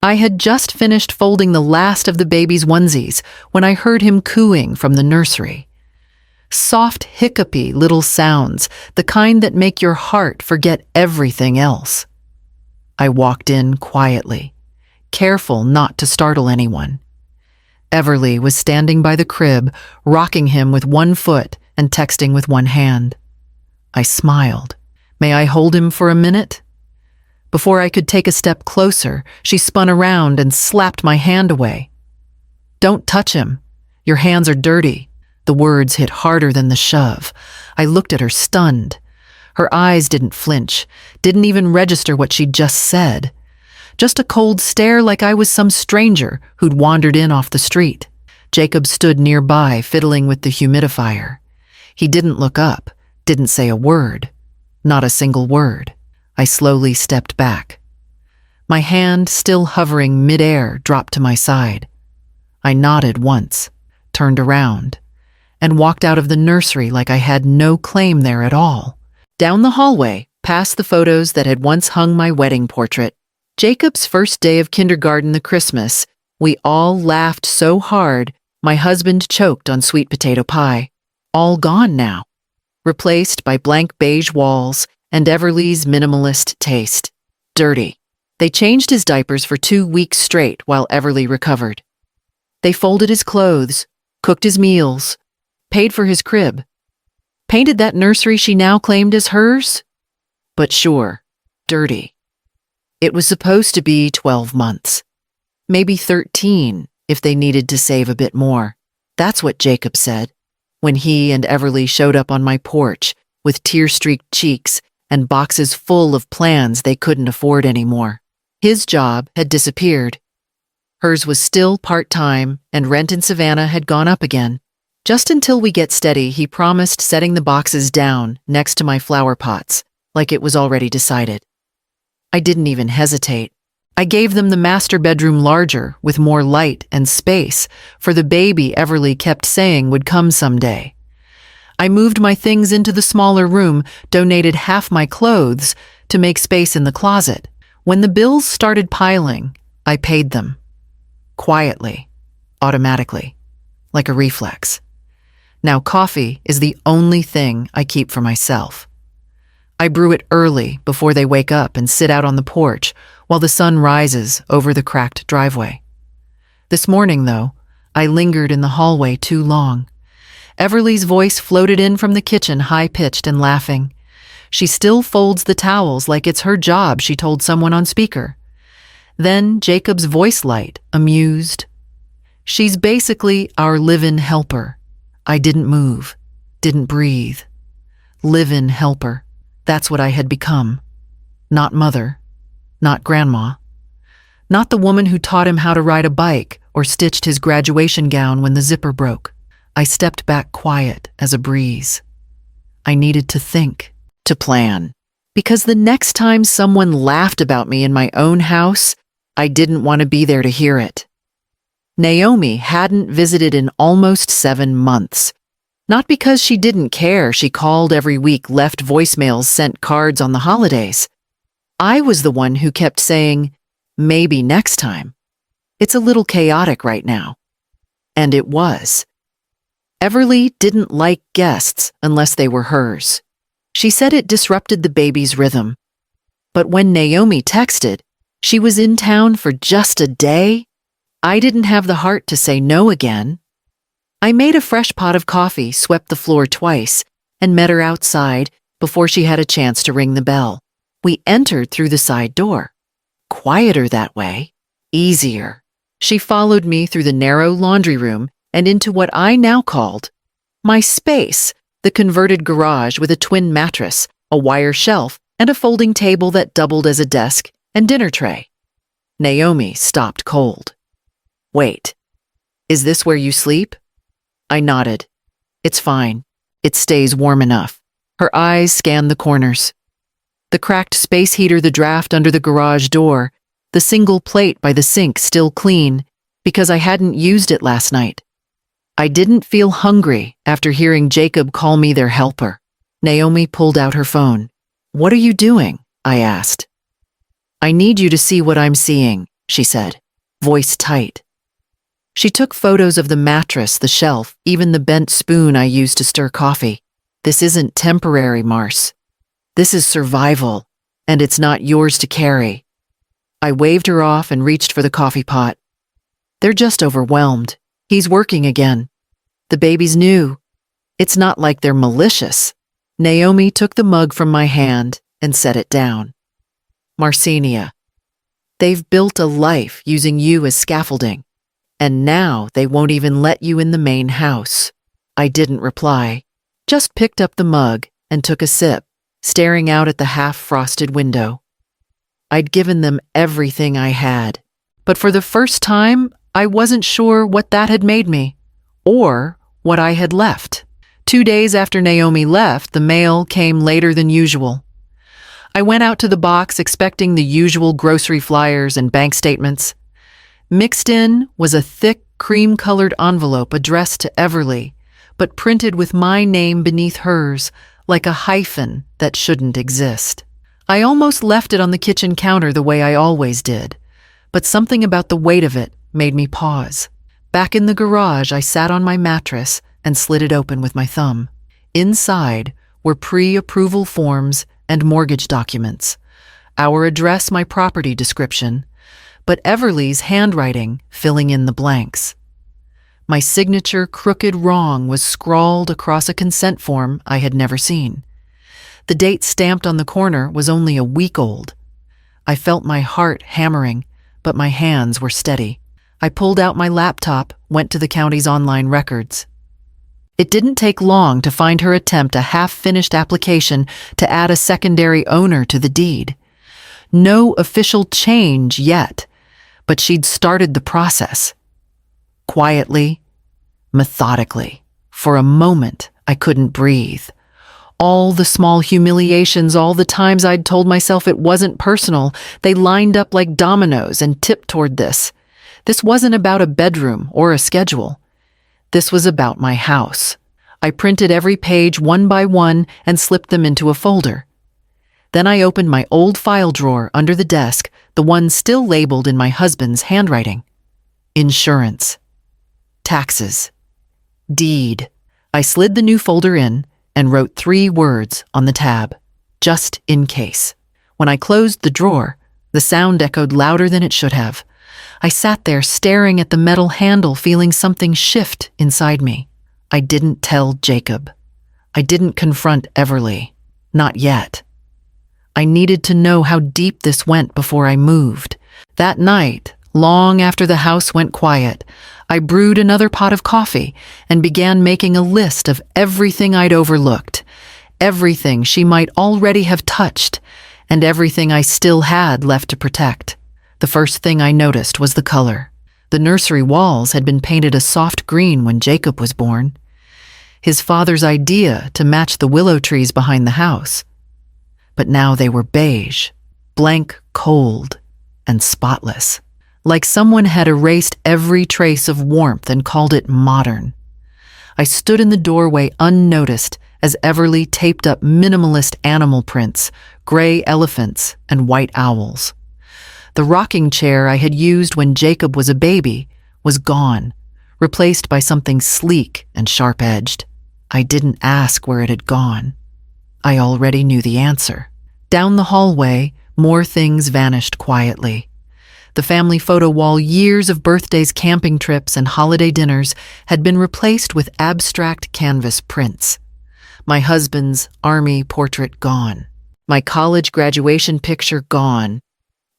I had just finished folding the last of the baby's onesies when I heard him cooing from the nursery. Soft, hiccupy little sounds, the kind that make your heart forget everything else. I walked in quietly, careful not to startle anyone. Everly was standing by the crib, rocking him with one foot and texting with one hand. I smiled. "May I hold him for a minute?" Before I could take a step closer, she spun around and slapped my hand away. "Don't touch him. Your hands are dirty." The words hit harder than the shove. I looked at her stunned. Her eyes didn't flinch, didn't even register what she'd just said. Just a cold stare like I was some stranger who'd wandered in off the street. Jacob stood nearby, fiddling with the humidifier. He didn't look up, didn't say a word. Not a single word. I slowly stepped back. My hand, still hovering midair, dropped to my side. I nodded once, turned around, and walked out of the nursery like I had no claim there at all. Down the hallway, past the photos that had once hung my wedding portrait, Jacob's first day of kindergarten, the Christmas, we all laughed so hard, my husband choked on sweet potato pie. All gone now, replaced by blank beige walls and Everly's minimalist taste. Dirty. They changed his diapers for 2 weeks straight while Everly recovered. They folded his clothes, cooked his meals, paid for his crib, painted that nursery she now claimed as hers. But sure, dirty. It was supposed to be 12 months. Maybe 13 if they needed to save a bit more. That's what Jacob said when he and Everly showed up on my porch with tear-streaked cheeks and boxes full of plans they couldn't afford anymore. His job had disappeared. Hers was still part-time, and rent in Savannah had gone up again. Just until we get steady, he promised setting the boxes down next to my flower pots, like it was already decided. I didn't even hesitate. I gave them the master bedroom larger, with more light and space, for the baby Everly kept saying would come someday. I moved my things into the smaller room, donated half my clothes to make space in the closet. When the bills started piling, I paid them. Quietly, automatically, like a reflex. Now coffee is the only thing I keep for myself. I brew it early before they wake up and sit out on the porch while the sun rises over the cracked driveway. This morning, though, I lingered in the hallway too long. Everly's voice floated in from the kitchen, high-pitched and laughing. She still folds the towels like it's her job, she told someone on speaker. Then Jacob's voice light, amused. She's basically our live-in helper. I didn't move, didn't breathe. Live-in helper. That's what I had become. Not mother, not grandma, not the woman who taught him how to ride a bike or stitched his graduation gown when the zipper broke. I stepped back quiet as a breeze. I needed to think, to plan, because the next time someone laughed about me in my own house, I didn't want to be there to hear it. Naomi hadn't visited in almost 7 months. Not because she didn't care, she called every week, left voicemails, sent cards on the holidays. I was the one who kept saying, maybe next time. It's a little chaotic right now. And it was. Everly didn't like guests unless they were hers. She said it disrupted the baby's rhythm. But when Naomi texted, she was in town for just a day, I didn't have the heart to say no again. I made a fresh pot of coffee, swept the floor twice, and met her outside before she had a chance to ring the bell. We entered through the side door. Quieter that way. Easier. She followed me through the narrow laundry room and into what I now called my space, the converted garage with a twin mattress, a wire shelf, and a folding table that doubled as a desk and dinner tray. Naomi stopped cold. Wait, is this where you sleep? I nodded. It's fine. It stays warm enough. Her eyes scanned the corners. The cracked space heater, the draft under the garage door, the single plate by the sink still clean, because I hadn't used it last night. I didn't feel hungry after hearing Jacob call me their helper. Naomi pulled out her phone. What are you doing? I asked. I need you to see what I'm seeing, she said, voice tight. She took photos of the mattress, the shelf, even the bent spoon I used to stir coffee. This isn't temporary, Mars. This is survival, and it's not yours to carry. I waved her off and reached for the coffee pot. They're just overwhelmed. He's working again. The babies knew. It's not like they're malicious. Naomi took the mug from my hand and set it down. Marcenia, they've built a life using you as scaffolding, and now they won't even let you in the main house. I didn't reply, just picked up the mug and took a sip, staring out at the half-frosted window. I'd given them everything I had, but for the first time, I wasn't sure what that had made me, or what I had left. 2 days after Naomi left, the mail came later than usual. I went out to the box expecting the usual grocery flyers and bank statements. Mixed in was a thick, cream-colored envelope addressed to Everly, but printed with my name beneath hers, like a hyphen that shouldn't exist. I almost left it on the kitchen counter the way I always did, but something about the weight of it made me pause. Back in the garage, I sat on my mattress and slid it open with my thumb. Inside were pre-approval forms and mortgage documents, our address, my property description, but Everly's handwriting filling in the blanks. My signature, crooked wrong, was scrawled across a consent form I had never seen. The date stamped on the corner was only a week old. I felt my heart hammering, but my hands were steady. I pulled out my laptop, went to the county's online records. It didn't take long to find her attempt a half-finished application to add a secondary owner to the deed. No official change yet, but she'd started the process. Quietly, methodically. For a moment, I couldn't breathe. All the small humiliations, all the times I'd told myself it wasn't personal, they lined up like dominoes and tipped toward this. This wasn't about a bedroom or a schedule. This was about my house. I printed every page one by one and slipped them into a folder. Then I opened my old file drawer under the desk, the one still labeled in my husband's handwriting. Insurance. Taxes. Deed. I slid the new folder in and wrote 3 words on the tab, just in case. When I closed the drawer, the sound echoed louder than it should have. I sat there staring at the metal handle, feeling something shift inside me. I didn't tell Jacob. I didn't confront Everly. Not yet. I needed to know how deep this went before I moved. That night, long after the house went quiet, I brewed another pot of coffee and began making a list of everything I'd overlooked, everything she might already have touched, and everything I still had left to protect. The first thing I noticed was the color. The nursery walls had been painted a soft green when Jacob was born, his father's idea to match the willow trees behind the house. But now they were beige, blank, cold, and spotless, like someone had erased every trace of warmth and called it modern. I stood in the doorway unnoticed as Everly taped up minimalist animal prints, gray elephants and white owls. The rocking chair I had used when Jacob was a baby was gone, replaced by something sleek and sharp-edged. I didn't ask where it had gone. I already knew the answer. Down the hallway, more things vanished quietly. The family photo wall, years of birthdays, camping trips, and holiday dinners, had been replaced with abstract canvas prints. My husband's army portrait gone. My college graduation picture gone.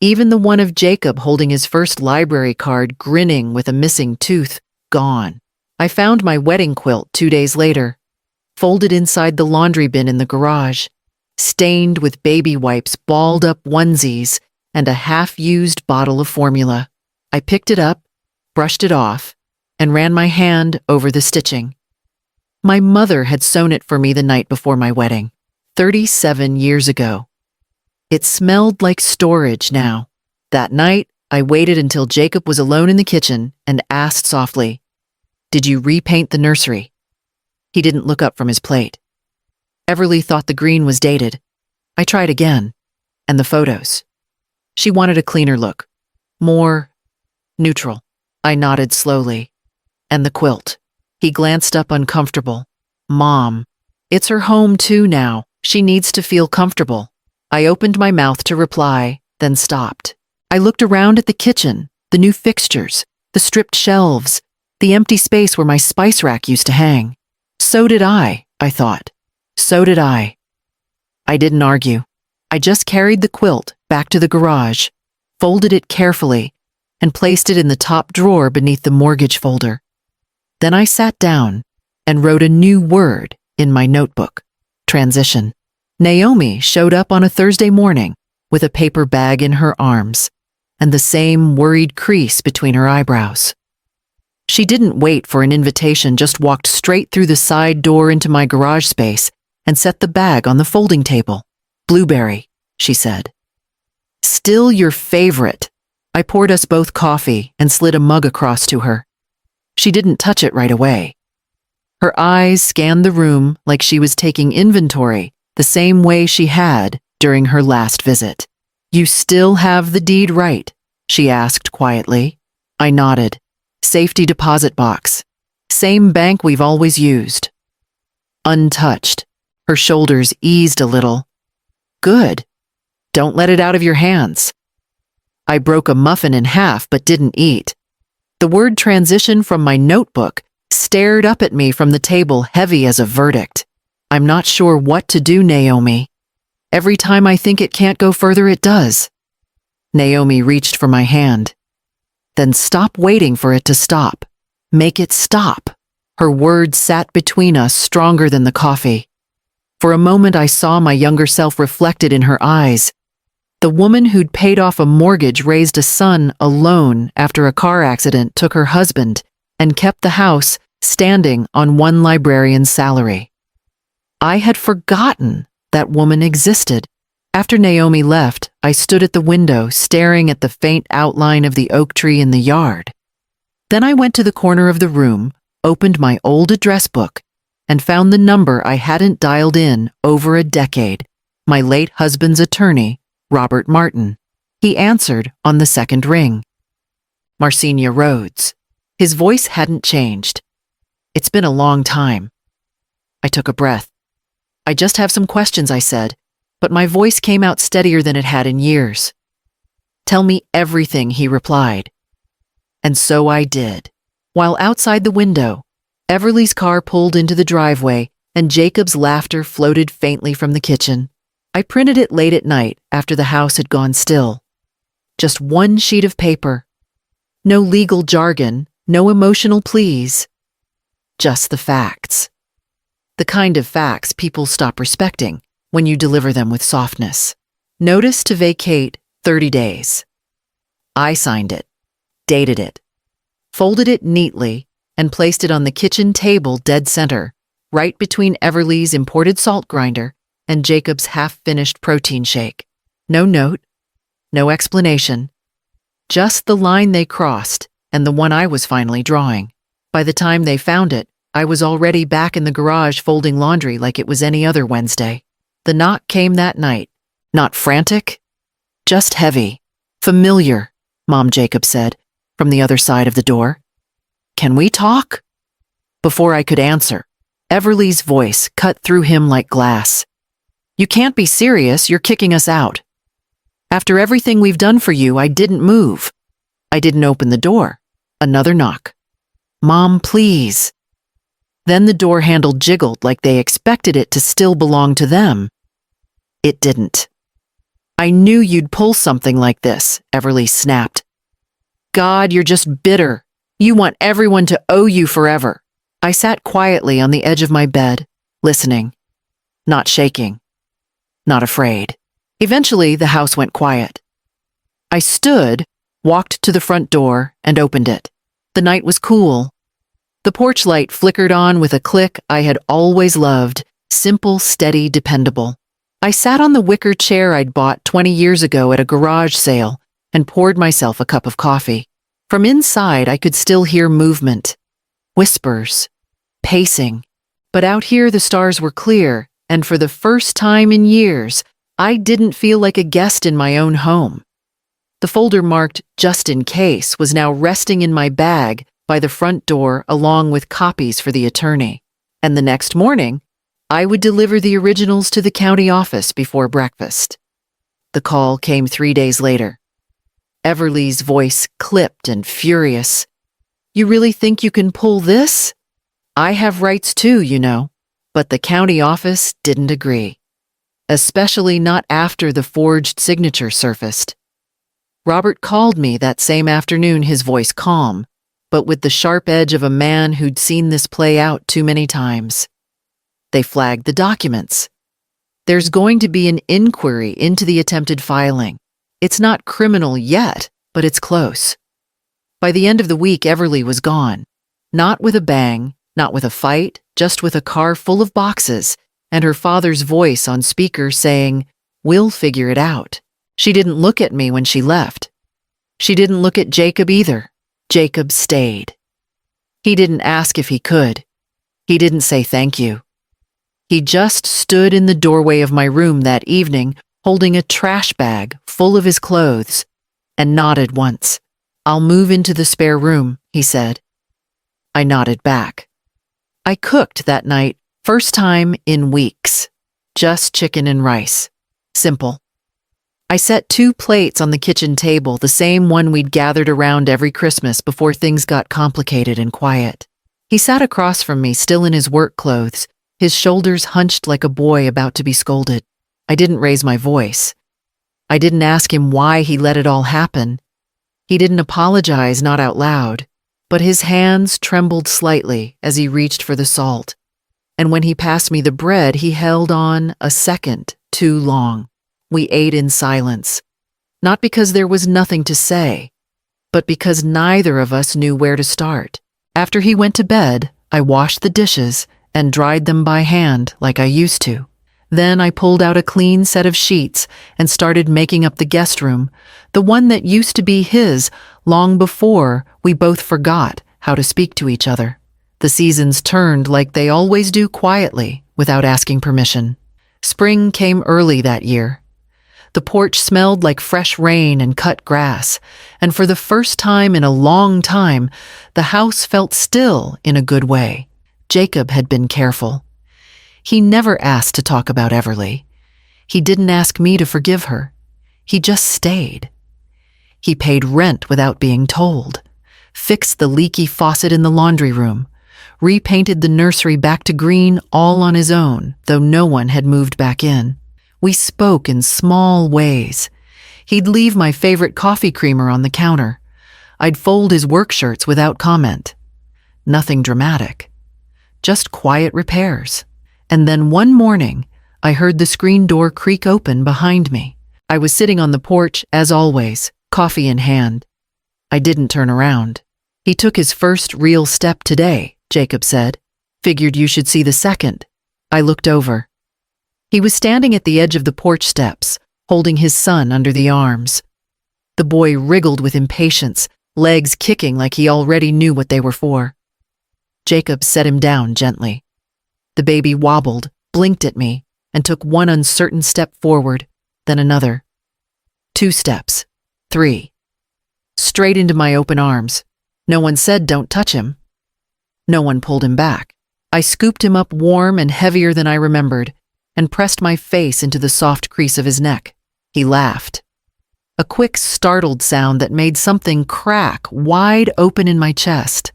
Even the one of Jacob holding his first library card, grinning with a missing tooth, gone. I found my wedding quilt 2 days later, folded inside the laundry bin in the garage, stained with baby wipes, balled up onesies, and a half-used bottle of formula. I picked it up, brushed it off, and ran my hand over the stitching. My mother had sewn it for me the night before my wedding, 37 years ago. It smelled like storage now. That night, I waited until Jacob was alone in the kitchen and asked softly, "Did you repaint the nursery?" He didn't look up from his plate. Everly thought the green was dated. I tried again. And the photos. She wanted a cleaner look. More neutral. I nodded slowly. And the quilt. He glanced up uncomfortable. Mom. It's her home too now. She needs to feel comfortable. I opened my mouth to reply, then stopped. I looked around at the kitchen, the new fixtures, the stripped shelves, the empty space where my spice rack used to hang. So did I thought. So did I. I didn't argue. I just carried the quilt back to the garage, folded it carefully, and placed it in the top drawer beneath the mortgage folder. Then I sat down and wrote a new word in my notebook. Transition. Naomi showed up on a Thursday morning with a paper bag in her arms and the same worried crease between her eyebrows. She didn't wait for an invitation, just walked straight through the side door into my garage space and set the bag on the folding table. Blueberry, she said. Still your favorite. I poured us both coffee and slid a mug across to her. She didn't touch it right away. Her eyes scanned the room like she was taking inventory, the same way she had during her last visit. You still have the deed right? She asked quietly. I nodded. Safety deposit box. Same bank we've always used. Untouched. Her shoulders eased a little. Good. Don't let it out of your hands. I broke a muffin in half but didn't eat. The word transition from my notebook stared up at me from the table, heavy as a verdict. I'm not sure what to do, Naomi. Every time I think it can't go further, it does. Naomi reached for my hand. Then stop waiting for it to stop. Make it stop. Her words sat between us, stronger than the coffee. For a moment, I saw my younger self reflected in her eyes. The woman who'd paid off a mortgage, raised a son alone after a car accident took her husband, and kept the house standing on one librarian's salary. I had forgotten that woman existed. After Naomi left, I stood at the window, staring at the faint outline of the oak tree in the yard. Then I went to the corner of the room, opened my old address book, and found the number I hadn't dialed in over a decade, my late husband's attorney, Robert Martin. He answered on the second ring. Marcenia Rhodes. His voice hadn't changed. It's been a long time. I took a breath. I just have some questions, I said, but my voice came out steadier than it had in years. Tell me everything, he replied. And so I did. While outside the window, Everly's car pulled into the driveway and Jacob's laughter floated faintly from the kitchen. I printed it late at night after the house had gone still. Just one sheet of paper. No legal jargon, no emotional pleas. Just the facts. The kind of facts people stop respecting when you deliver them with softness. Notice to vacate 30 days. I signed it, dated it, folded it neatly, and placed it on the kitchen table dead center, right between Everly's imported salt grinder and Jacob's half-finished protein shake. No note, no explanation, just the line they crossed and the one I was finally drawing. By the time they found it, I was already back in the garage folding laundry like it was any other Wednesday. The knock came that night. Not frantic, just heavy. Familiar, Mom Jacob said, from the other side of the door. Can we talk? Before I could answer, Everly's voice cut through him like glass. You can't be serious, you're kicking us out. After everything we've done for you, I didn't move. I didn't open the door. Another knock. Mom, please. Then the door handle jiggled like they expected it to still belong to them. It didn't. I knew you'd pull something like this, Everly snapped. God, you're just bitter. You want everyone to owe you forever. I sat quietly on the edge of my bed, listening, not shaking, not afraid. Eventually, the house went quiet. I stood, walked to the front door, and opened it. The night was cool. The porch light flickered on with a click I had always loved, simple, steady, dependable. I sat on the wicker chair I'd bought 20 years ago at a garage sale and poured myself a cup of coffee. From inside, I could still hear movement, whispers, pacing. But out here, the stars were clear, and for the first time in years, I didn't feel like a guest in my own home. The folder marked "just in case" was now resting in my bag by the front door along with copies for the attorney. And the next morning, I would deliver the originals to the county office before breakfast. The call came 3 days later. Everly's voice clipped and furious. "You really think you can pull this? I have rights too, you know." But the county office didn't agree. Especially not after the forged signature surfaced. Robert called me that same afternoon, his voice calm, but with the sharp edge of a man who'd seen this play out too many times. They flagged the documents. "There's going to be an inquiry into the attempted filing. It's not criminal yet, but it's close." By the end of the week, Everly was gone. Not with a bang, not with a fight, just with a car full of boxes, and her father's voice on speaker saying, "We'll figure it out." She didn't look at me when she left. She didn't look at Jacob either. Jacob stayed. He didn't ask if he could. He didn't say thank you. He just stood in the doorway of my room that evening, holding a trash bag full of his clothes, and nodded once. "I'll move into the spare room," he said. I nodded back. I cooked that night, first time in weeks. Just chicken and rice. Simple. I set 2 plates on the kitchen table, the same one we'd gathered around every Christmas before things got complicated and quiet. He sat across from me, still in his work clothes, his shoulders hunched like a boy about to be scolded. I didn't raise my voice. I didn't ask him why he let it all happen. He didn't apologize, not out loud, but his hands trembled slightly as he reached for the salt. And when he passed me the bread, he held on a second too long. We ate in silence, not because there was nothing to say, but because neither of us knew where to start. After he went to bed, I washed the dishes and dried them by hand like I used to. Then I pulled out a clean set of sheets and started making up the guest room, the one that used to be his long before we both forgot how to speak to each other. The seasons turned like they always do, quietly, without asking permission. Spring came early that year. The porch smelled like fresh rain and cut grass, and for the first time in a long time, the house felt still in a good way. Jacob had been careful. He never asked to talk about Everly. He didn't ask me to forgive her. He just stayed. He paid rent without being told, fixed the leaky faucet in the laundry room, repainted the nursery back to green all on his own, though no one had moved back in. We spoke in small ways. He'd leave my favorite coffee creamer on the counter. I'd fold his work shirts without comment. Nothing dramatic. Just quiet repairs. And then one morning, I heard the screen door creak open behind me. I was sitting on the porch, as always, coffee in hand. I didn't turn around. "He took his first real step today," Jacob said. "Figured you should see the second." I looked over. He was standing at the edge of the porch steps, holding his son under the arms. The boy wriggled with impatience, legs kicking like he already knew what they were for. Jacob set him down gently. The baby wobbled, blinked at me, and took one uncertain step forward, then another. 2 steps. 3. Straight into my open arms. No one said, "Don't touch him." No one pulled him back. I scooped him up warm and heavier than I remembered, and pressed my face into the soft crease of his neck. He laughed. A quick, startled sound that made something crack wide open in my chest.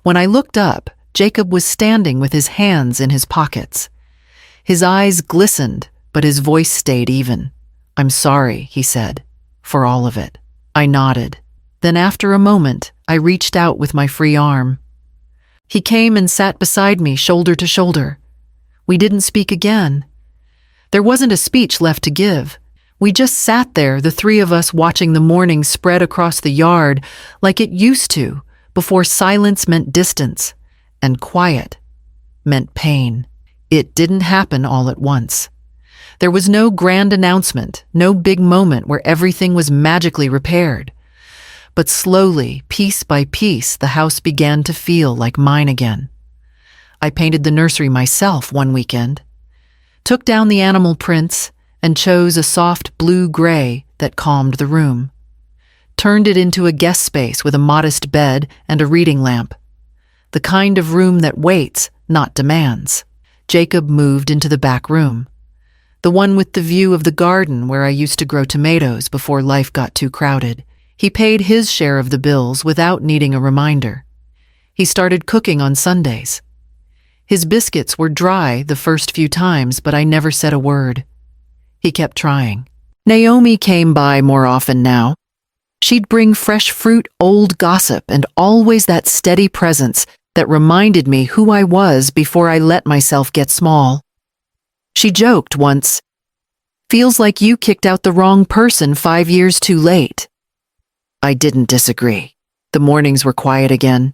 When I looked up, Jacob was standing with his hands in his pockets. His eyes glistened, but his voice stayed even. "I'm sorry," he said, "for all of it." I nodded. Then after a moment, I reached out with my free arm. He came and sat beside me, shoulder to shoulder. We didn't speak again. There wasn't a speech left to give. We just sat there, the 3 of us, watching the morning spread across the yard like it used to, before silence meant distance, and quiet meant pain. It didn't happen all at once. There was no grand announcement, no big moment where everything was magically repaired. But slowly, piece by piece, the house began to feel like mine again. I painted the nursery myself one weekend, took down the animal prints, and chose a soft blue-gray that calmed the room. turned it into a guest space with a modest bed and a reading lamp. The kind of room that waits, not demands. Jacob moved into the back room, the one with the view of the garden where I used to grow tomatoes before life got too crowded. He paid his share of the bills without needing a reminder. He started cooking on Sundays. His biscuits were dry the first few times, but I never said a word. He kept trying. Naomi came by more often now. She'd bring fresh fruit, old gossip, and always that steady presence that reminded me who I was before I let myself get small. She joked once, "Feels like you kicked out the wrong person 5 years too late." I didn't disagree. The mornings were quiet again.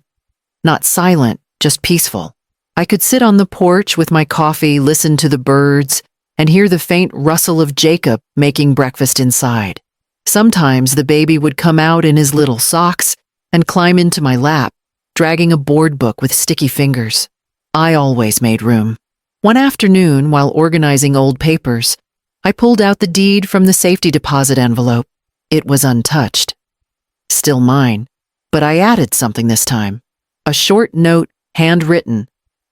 Not silent, just peaceful. I could sit on the porch with my coffee, listen to the birds, and hear the faint rustle of Jacob making breakfast inside. Sometimes the baby would come out in his little socks and climb into my lap, dragging a board book with sticky fingers. I always made room. One afternoon, while organizing old papers, I pulled out the deed from the safety deposit envelope. It was untouched. Still mine, but I added something this time. A short note, handwritten,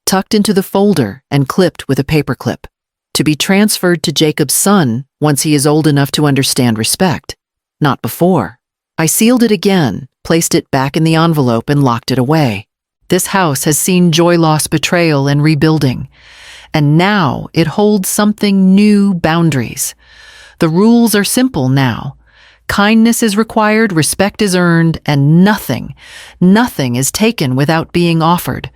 tucked into the folder and clipped with a paperclip, to be transferred to Jacob's son once he is old enough to understand respect, not before. I sealed it again, placed it back in the envelope, and locked it away. This house has seen joy loss, betrayal, and rebuilding, and now it holds something new: boundaries. The rules are simple now. Kindness is required, respect is earned, and nothing is taken without being offered.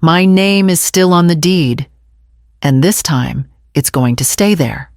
My name is still on the deed, and this time it's going to stay there.